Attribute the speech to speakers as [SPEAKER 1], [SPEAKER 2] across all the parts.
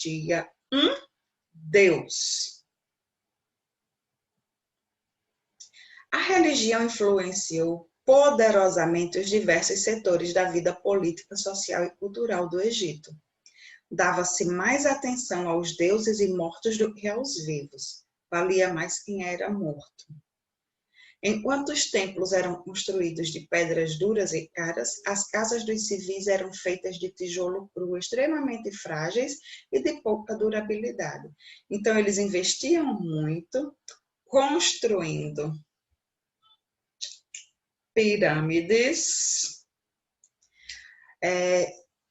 [SPEAKER 1] existia um Deus. A religião influenciou poderosamente os diversos setores da vida política, social e cultural do Egito. Dava-se mais atenção aos deuses e mortos do que aos vivos. Valia mais quem era morto. Enquanto os templos eram construídos de pedras duras e caras, as casas dos civis eram feitas de tijolo cru, extremamente frágeis e de pouca durabilidade. Então, eles investiam muito construindo pirâmides,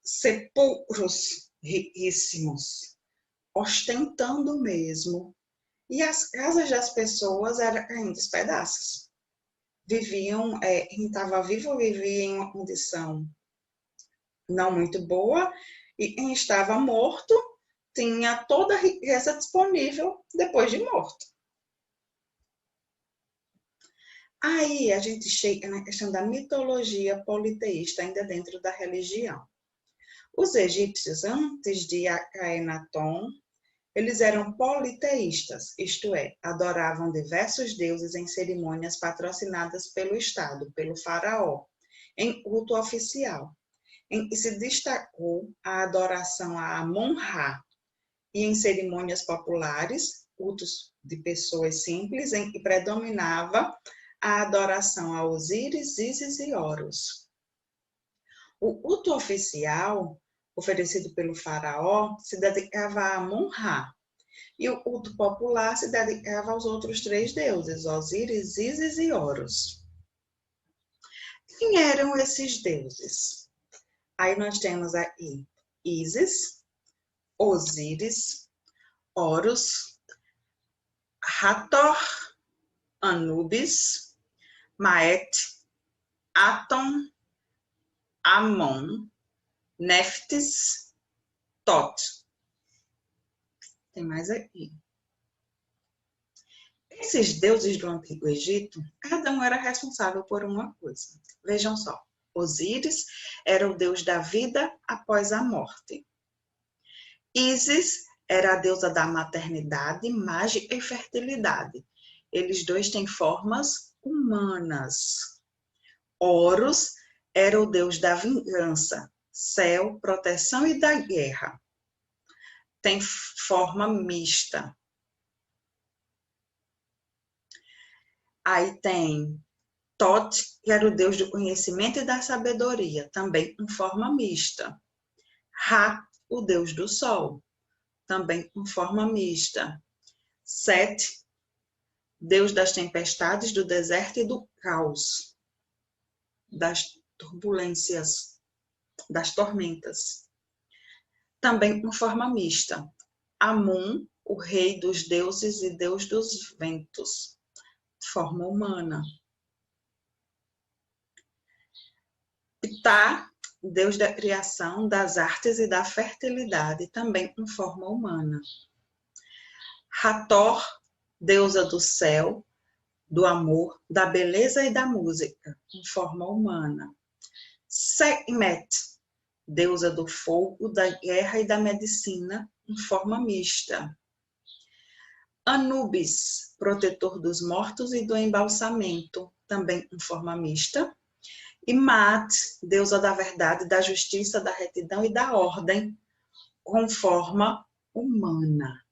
[SPEAKER 1] sepulcros riquíssimos, ostentando mesmo. E as casas das pessoas eram caindo aos pedaços. Viviam, quem estava vivo vivia em uma condição não muito boa, e quem estava morto tinha toda a riqueza disponível depois de morto. Aí a gente chega na questão da mitologia politeísta, ainda dentro da religião. Os egípcios, antes de Akhenaton, eles eram politeístas, isto é, adoravam diversos deuses em cerimônias patrocinadas pelo Estado, pelo faraó, em culto oficial, em que se destacou a adoração a Amon-Ra, e em cerimônias populares, cultos de pessoas simples, em que predominava a adoração a Osíris, Ísis e Horus. O culto oficial, oferecido pelo faraó, se dedicava a Amon-Ra, e o culto popular se dedicava aos outros três deuses, Osíris, Ísis e Horus. Quem eram esses deuses? Aí nós temos aqui Ísis, Osíris, Horus, Hathor, Anubis, Maet, Aton, Amon, Neftis, Tot. Tem mais aqui. Esses deuses do Antigo Egito, cada um era responsável por uma coisa. Vejam só, Osíris era o deus da vida após a morte. Ísis era a deusa da maternidade, mágica e fertilidade. Eles dois têm formas humanas. Horus era o deus da vingança, céu, proteção e da guerra. Tem forma mista. Aí tem Tot, que era o deus do conhecimento e da sabedoria, também em forma mista. Ra, o deus do sol, também em forma mista. Set, deus das tempestades, do deserto e do caos, das turbulências, das tormentas. Também em forma mista. Amun, o rei dos deuses e deus dos ventos, forma humana. Ptah, deus da criação, das artes e da fertilidade, também em forma humana. Hathor, deusa do céu, do amor, da beleza e da música, em forma humana. Sekhmet, deusa do fogo, da guerra e da medicina, em forma mista. Anubis, protetor dos mortos e do embalsamento, também em forma mista. E Maat, deusa da verdade, da justiça, da retidão e da ordem, com forma humana.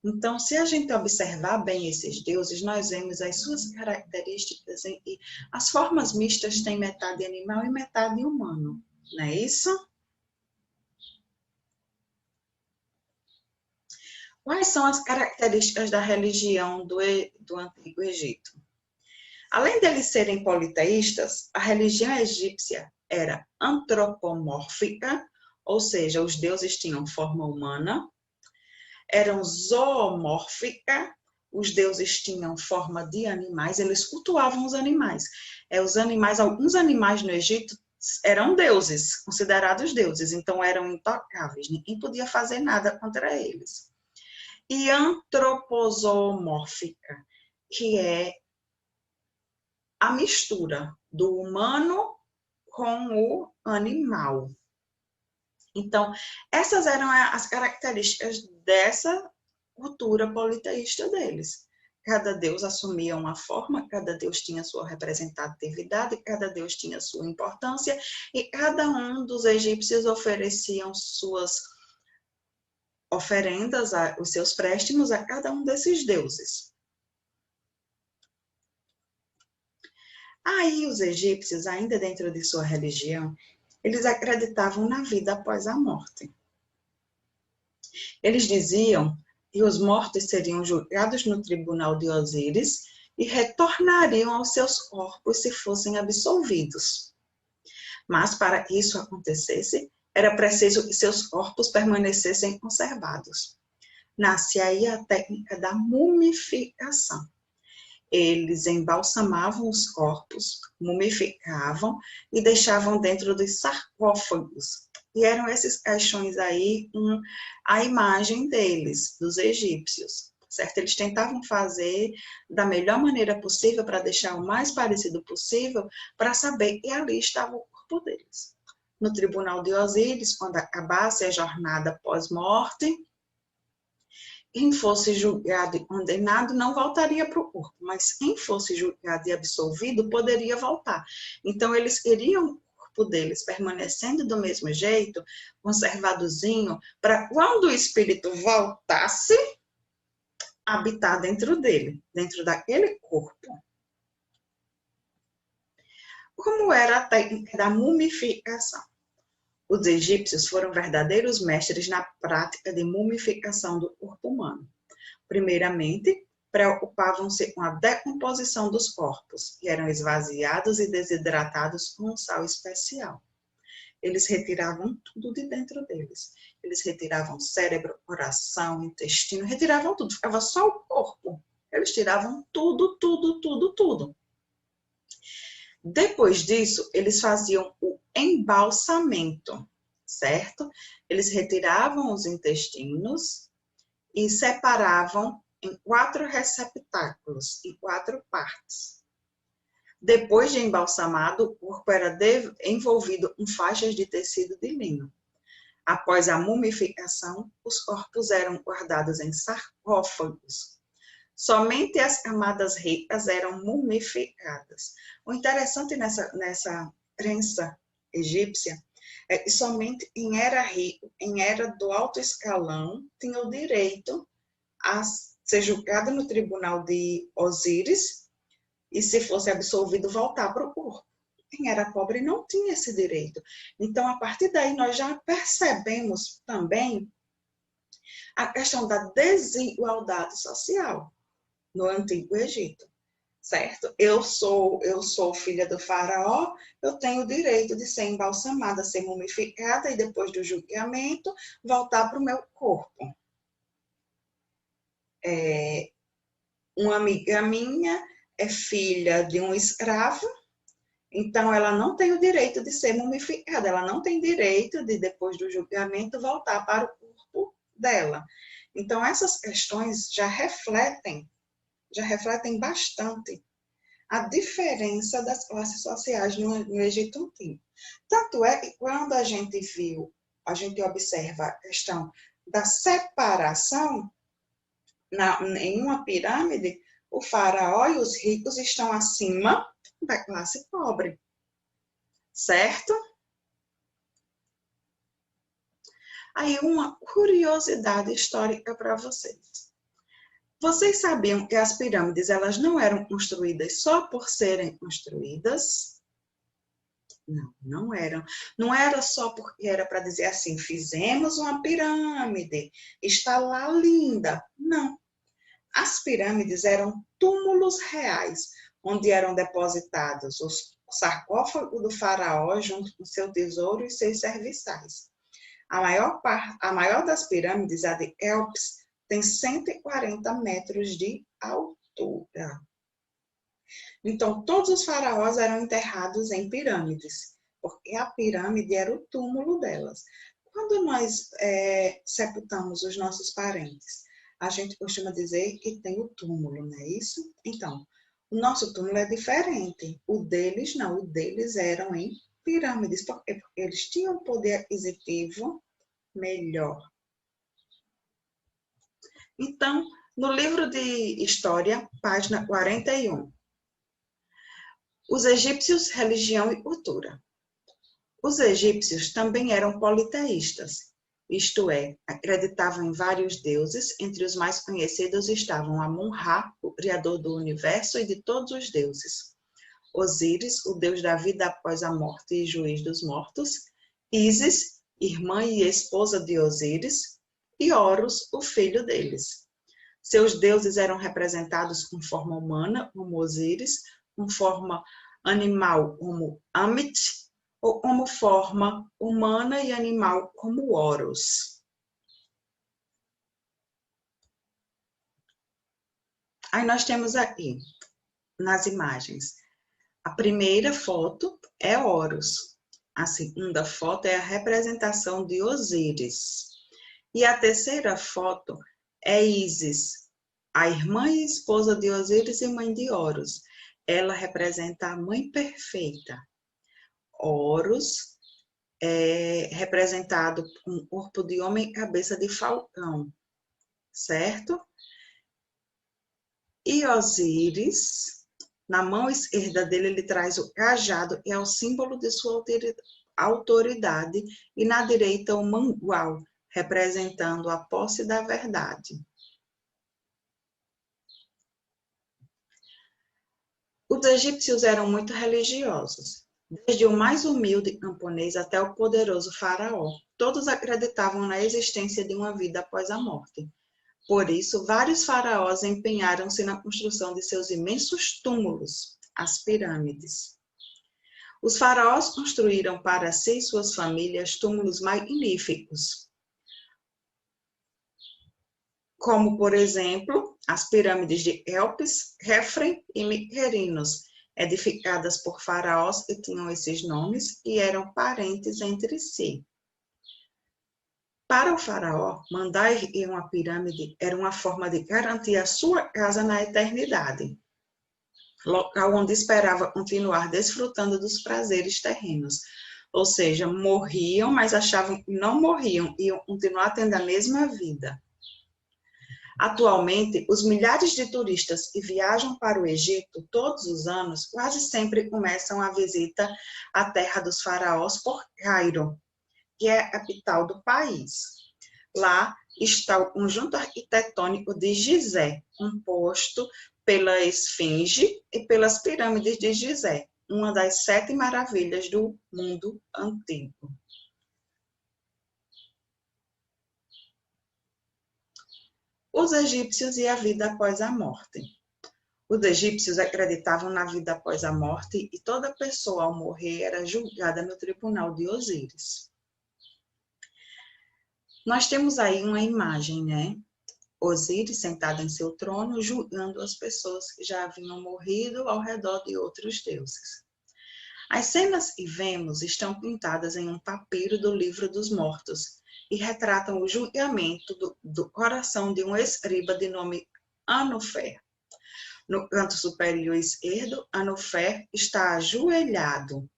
[SPEAKER 1] Então, se a gente observar bem esses deuses, nós vemos as suas características e as formas mistas têm metade animal e metade humano, não é isso? Quais são as características da religião do Antigo Egito? Além deles serem politeístas, a religião egípcia era antropomórfica, ou seja, os deuses tinham forma humana. Eram zoomórfica, os deuses tinham forma de animais, eles cultuavam os animais. Alguns animais no Egito eram deuses, considerados deuses, então eram intocáveis, ninguém podia fazer nada contra eles. E antropozoomórfica, que é a mistura do humano com o animal. Então, essas eram as características dessa cultura politeísta deles. Cada deus assumia uma forma, cada deus tinha sua representatividade, cada deus tinha sua importância, e cada um dos egípcios ofereciam suas oferendas, os seus préstimos a cada um desses deuses. Aí os egípcios, ainda dentro de sua religião, eles acreditavam na vida após a morte. Eles diziam que os mortos seriam julgados no tribunal de Osíris e retornariam aos seus corpos se fossem absolvidos. Mas para que isso acontecesse, era preciso que seus corpos permanecessem conservados. Nasce aí a técnica da mumificação. Eles embalsamavam os corpos, mumificavam e deixavam dentro dos sarcófagos. E eram esses caixões aí a imagem deles, dos egípcios, certo? Eles tentavam fazer da melhor maneira possível para deixar o mais parecido possível, para saber que ali estava o corpo deles. No tribunal de Osíris, quando acabasse a jornada pós-morte, quem fosse julgado e condenado não voltaria para o corpo, mas quem fosse julgado e absolvido poderia voltar. Então, eles queriam o corpo deles permanecendo do mesmo jeito, conservadozinho, para quando o espírito voltasse, habitar dentro dele, dentro daquele corpo. Como era a técnica da mumificação? Os egípcios foram verdadeiros mestres na prática de mumificação do corpo humano. Primeiramente, preocupavam-se com a decomposição dos corpos, que eram esvaziados e desidratados com um sal especial. Eles retiravam tudo de dentro deles. Eles retiravam cérebro, coração, intestino, retiravam tudo, ficava só o corpo. Eles tiravam tudo, tudo, tudo, tudo. Depois disso, eles faziam o embalsamento, certo? Eles retiravam os intestinos e separavam em 4 receptáculos, em 4 partes. Depois de embalsamado, o corpo era envolvido em faixas de tecido de linho. Após a mumificação, os corpos eram guardados em sarcófagos. Somente as camadas ricas eram mumificadas. O interessante nessa crença egípcia é que somente quem era rico, quem era do alto escalão, tinha o direito a ser julgado no tribunal de Osíris e, se fosse absolvido, voltar para o corpo. Quem era pobre não tinha esse direito. Então, a partir daí, nós já percebemos também a questão da desigualdade social no Antigo Egito, certo? Eu sou filha do faraó, eu tenho o direito de ser embalsamada, ser mumificada e depois do julgamento voltar para o meu corpo. Uma amiga minha é filha de um escravo, então ela não tem o direito de ser mumificada, ela não tem direito de, depois do julgamento, voltar para o corpo dela. Então, essas questões já refletem bastante a diferença das classes sociais no Egito Antigo. Tanto é que quando a gente observa a questão da separação em uma pirâmide, o faraó e os ricos estão acima da classe pobre, certo? Aí uma curiosidade histórica para vocês. Vocês sabiam que as pirâmides elas não eram construídas só por serem construídas? Não, não eram. Não era só porque era para dizer assim, fizemos uma pirâmide, está lá linda. Não. As pirâmides eram túmulos reais, onde eram depositados o sarcófago do faraó junto com seu tesouro e seus serviçais. A maior das pirâmides, a de Kelps, tem 140 metros de altura. Então, todos os faraós eram enterrados em pirâmides, porque a pirâmide era o túmulo delas. Quando nós sepultamos os nossos parentes, a gente costuma dizer que tem o túmulo, não é isso? Então, o nosso túmulo é diferente. O deles não, o deles eram em pirâmides. Por quê? Porque eles tinham poder aquisitivo melhor. Então, no livro de História, página 41. Os egípcios, religião e cultura. Os egípcios também eram politeístas, isto é, acreditavam em vários deuses, entre os mais conhecidos estavam Amun-Ra, o criador do universo e de todos os deuses. Osíris, o deus da vida após a morte e juiz dos mortos. Ísis, irmã e esposa de Osíris. E Horus, o filho deles. Seus deuses eram representados com forma humana, como Osíris, com forma animal, como Amit, ou como forma humana e animal, como Horus. Aí nós temos aqui, nas imagens, a primeira foto é Horus, a segunda foto é a representação de Osíris, e a terceira foto é Ísis, a irmã e esposa de Osíris e mãe de Horus. Ela representa a mãe perfeita. Horus é representado com corpo de homem e cabeça de falcão, certo? E Osíris, na mão esquerda dele, ele traz o cajado, que é o símbolo de sua autoridade, e na direita o mangual, representando a posse da verdade. Os egípcios eram muito religiosos, desde o mais humilde camponês até o poderoso faraó. Todos acreditavam na existência de uma vida após a morte. Por isso, vários faraós empenharam-se na construção de seus imensos túmulos, as pirâmides. Os faraós construíram para si e suas famílias túmulos magníficos, como, por exemplo, as pirâmides de Elpis, Khefren e Mykerinos, edificadas por faraós que tinham esses nomes e eram parentes entre si. Para o faraó, mandar erguer uma pirâmide era uma forma de garantir a sua casa na eternidade, local onde esperava continuar desfrutando dos prazeres terrenos. Ou seja, morriam, mas achavam que não morriam, iam continuar tendo a mesma vida. Atualmente, os milhares de turistas que viajam para o Egito todos os anos quase sempre começam a visita à terra dos faraós por Cairo, que é a capital do país. Lá está o conjunto arquitetônico de Gizé, composto pela Esfinge e pelas pirâmides de Gizé, uma das 7 maravilhas do mundo antigo. Os egípcios e a vida após a morte. Os egípcios acreditavam na vida após a morte e toda pessoa ao morrer era julgada no tribunal de Osíris. Nós temos aí uma imagem, né? Osíris sentado em seu trono, julgando as pessoas que já haviam morrido ao redor de outros deuses. As cenas que vemos estão pintadas em um papiro do livro dos mortos e retratam o julgamento do coração de um escriba de nome Anufer. No canto superior esquerdo, Anufer está ajoelhado,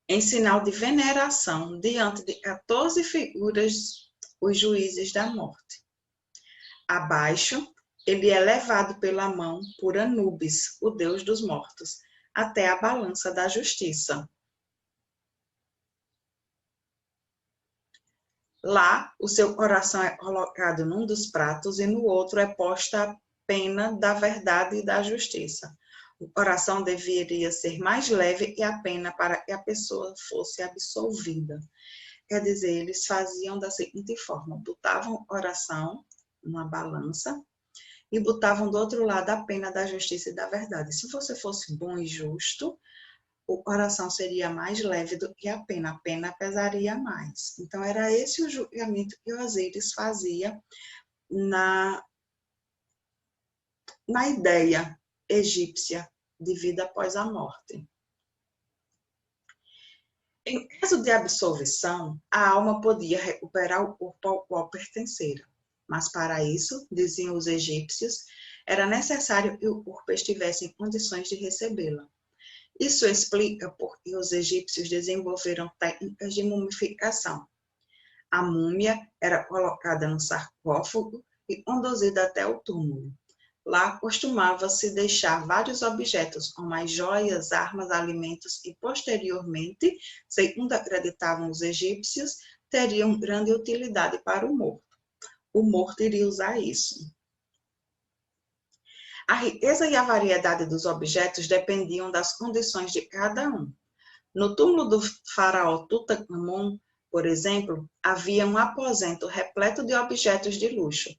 [SPEAKER 1] em sinal de veneração diante de 14 figuras, os juízes da morte. Abaixo, ele é levado pela mão por Anubis, o deus dos mortos, até a balança da justiça. Lá, o seu coração é colocado num dos pratos e no outro é posta a pena da verdade e da justiça. O coração deveria ser mais leve que a pena para que a pessoa fosse absolvida. Quer dizer, eles faziam da seguinte forma: botavam o coração numa balança e botavam do outro lado a pena da justiça e da verdade. Se você fosse bom e justo, o coração seria mais leve do que a pena pesaria mais. Então, era esse o julgamento que Osíris fazia na ideia egípcia de vida após a morte. Em caso de absolvição, a alma podia recuperar o corpo ao qual pertencera, mas para isso, diziam os egípcios, era necessário que o corpo estivesse em condições de recebê-la. Isso explica porque os egípcios desenvolveram técnicas de mumificação. A múmia era colocada no sarcófago e conduzida até o túmulo. Lá costumava-se deixar vários objetos, como as joias, armas, alimentos e, posteriormente, segundo acreditavam os egípcios, teriam grande utilidade para o morto. O morto iria usar isso. A riqueza e a variedade dos objetos dependiam das condições de cada um. No túmulo do faraó Tutankhamon, por exemplo, havia um aposento repleto de objetos de luxo,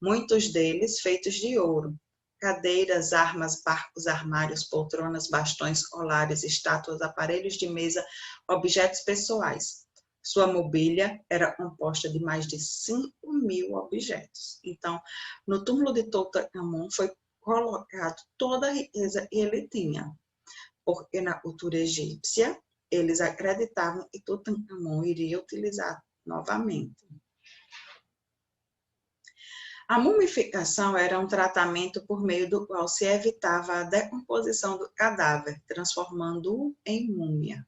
[SPEAKER 1] muitos deles feitos de ouro. Cadeiras, armas, barcos, armários, poltronas, bastões, colares, estátuas, aparelhos de mesa, objetos pessoais. Sua mobília era composta de mais de 5.000 objetos. Então, no túmulo de Tutankhamon foi colocado toda a riqueza que ele tinha, porque na cultura egípcia eles acreditavam que Tutankhamon iria utilizar novamente. A mumificação era um tratamento por meio do qual se evitava a decomposição do cadáver, transformando-o em múmia.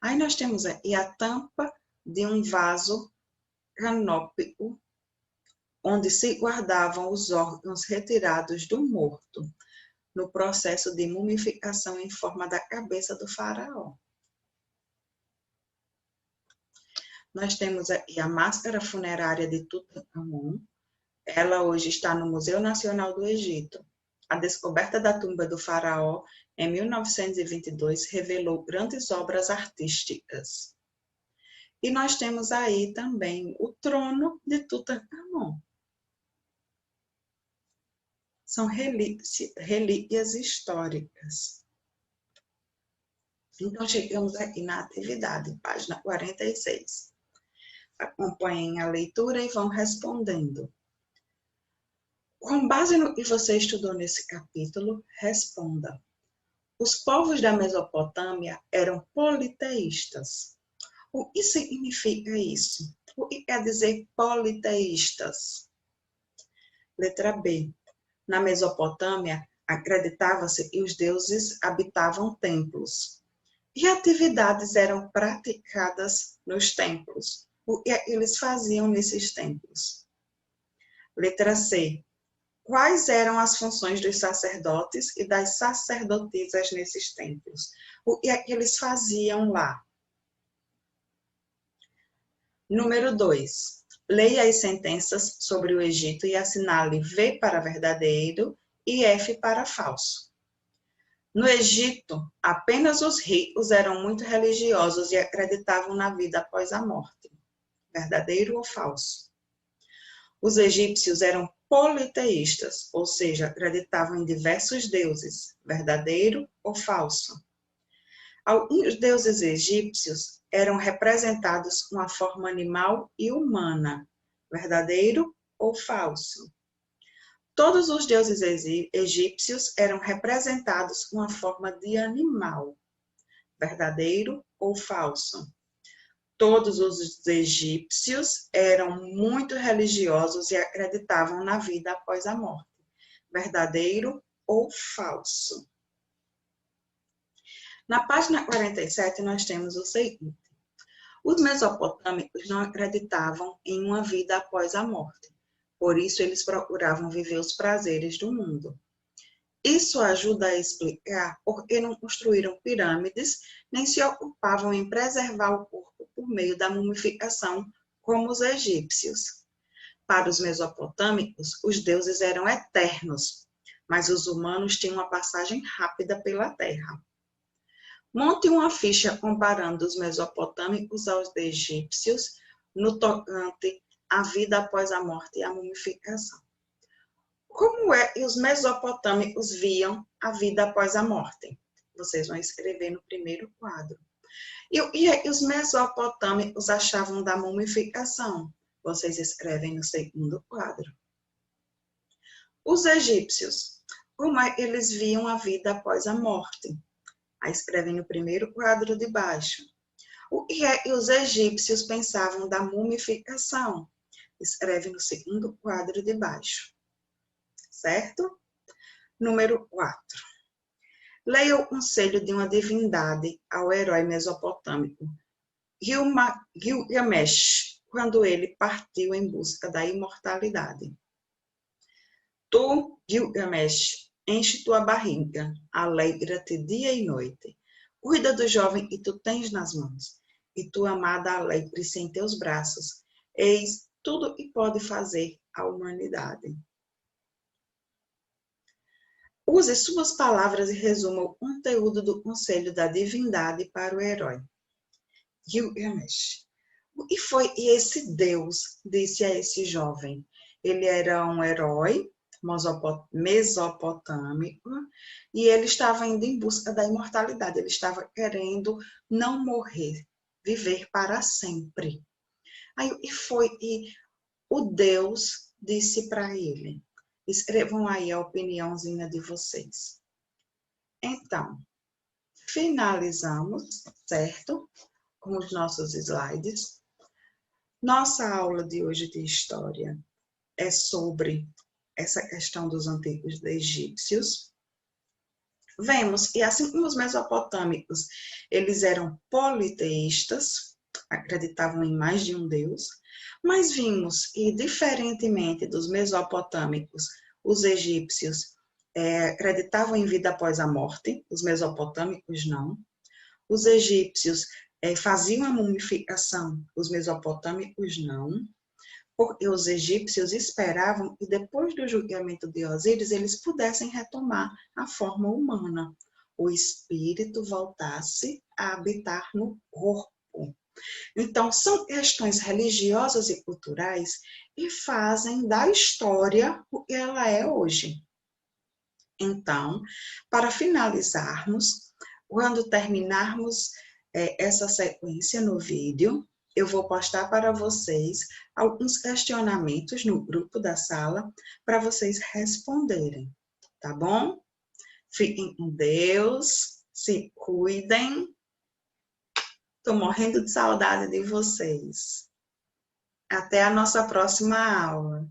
[SPEAKER 1] Aí nós temos aqui a tampa de um vaso canópico, onde se guardavam os órgãos retirados do morto, no processo de mumificação em forma da cabeça do faraó. Nós temos aqui a máscara funerária de Tutankhamon. Ela hoje está no Museu Nacional do Egito. A descoberta da tumba do faraó em 1922 revelou grandes obras artísticas. E nós temos aí também o trono de Tutankhamon. São relíquias históricas. Então, chegamos aqui na atividade, página 46. Acompanhem a leitura e vão respondendo. Com base no que você estudou nesse capítulo, responda. Os povos da Mesopotâmia eram politeístas. O que significa isso? O que quer dizer politeístas? Letra B. Na Mesopotâmia, acreditava-se que os deuses habitavam templos. E atividades eram praticadas nos templos. O que eles faziam nesses templos? Letra C. Quais eram as funções dos sacerdotes e das sacerdotisas nesses templos? O que eles faziam lá? Número 2. Leia as sentenças sobre o Egito e assinale V para verdadeiro e F para falso. No Egito, apenas os ricos eram muito religiosos e acreditavam na vida após a morte. Verdadeiro ou falso? Os egípcios eram politeístas, ou seja, acreditavam em diversos deuses. Verdadeiro ou falso? Alguns deuses egípcios eram representados com a forma animal e humana. Verdadeiro ou falso? Todos os deuses egípcios eram representados com a forma de animal. Verdadeiro ou falso? Todos os egípcios eram muito religiosos e acreditavam na vida após a morte. Verdadeiro ou falso? Na página 47, nós temos o seguinte. Os mesopotâmicos não acreditavam em uma vida após a morte. Por isso, eles procuravam viver os prazeres do mundo. Isso ajuda a explicar por que não construíram pirâmides, nem se ocupavam em preservar o corpo por meio da mumificação, como os egípcios. Para os mesopotâmicos, os deuses eram eternos, mas os humanos tinham uma passagem rápida pela terra. Monte uma ficha comparando os mesopotâmicos aos egípcios no tocante à vida após a morte e a mumificação. Como é que os mesopotâmicos viam a vida após a morte? Vocês vão escrever no primeiro quadro. E o que é que os mesopotâmicos achavam da mumificação? Vocês escrevem no segundo quadro. Os egípcios, como é que eles viam a vida após a morte? Aí escrevem no primeiro quadro de baixo. O que é que os egípcios pensavam da mumificação? Escreve no segundo quadro de baixo. Certo? Número 4. Leia o conselho de uma divindade ao herói mesopotâmico Gilgamesh, quando ele partiu em busca da imortalidade. Tu, Gilgamesh, enche tua barriga, alegra-te dia e noite. Cuida do jovem que tu tens nas mãos, e tua amada alegre-se em teus braços. Eis tudo que pode fazer a humanidade. Use suas palavras e resuma o conteúdo do conselho da divindade para o herói. Gilgamesh. E foi esse Deus disse a esse jovem. Ele era um herói mesopotâmico e ele estava indo em busca da imortalidade. Ele estava querendo não morrer, viver para sempre. E o Deus disse para ele: escrevam aí a opiniãozinha de vocês. Então, finalizamos, certo? Com os nossos slides. Nossa aula de hoje de história é sobre essa questão dos antigos egípcios. Vemos que, assim como os mesopotâmicos, eles eram politeístas, acreditavam em mais de um Deus, mas vimos que, diferentemente dos mesopotâmicos, os egípcios acreditavam em vida após a morte, os mesopotâmicos não. Os egípcios faziam a mumificação, os mesopotâmicos não, porque os egípcios esperavam que depois do julgamento de Osíris eles pudessem retomar a forma humana, o espírito voltasse a habitar no corpo. Então, são questões religiosas e culturais que fazem da história o que ela é hoje. Então, para finalizarmos, quando terminarmos essa sequência no vídeo, eu vou postar para vocês alguns questionamentos no grupo da sala para vocês responderem, tá bom? Fiquem com Deus, se cuidem. Estou morrendo de saudade de vocês. Até a nossa próxima aula.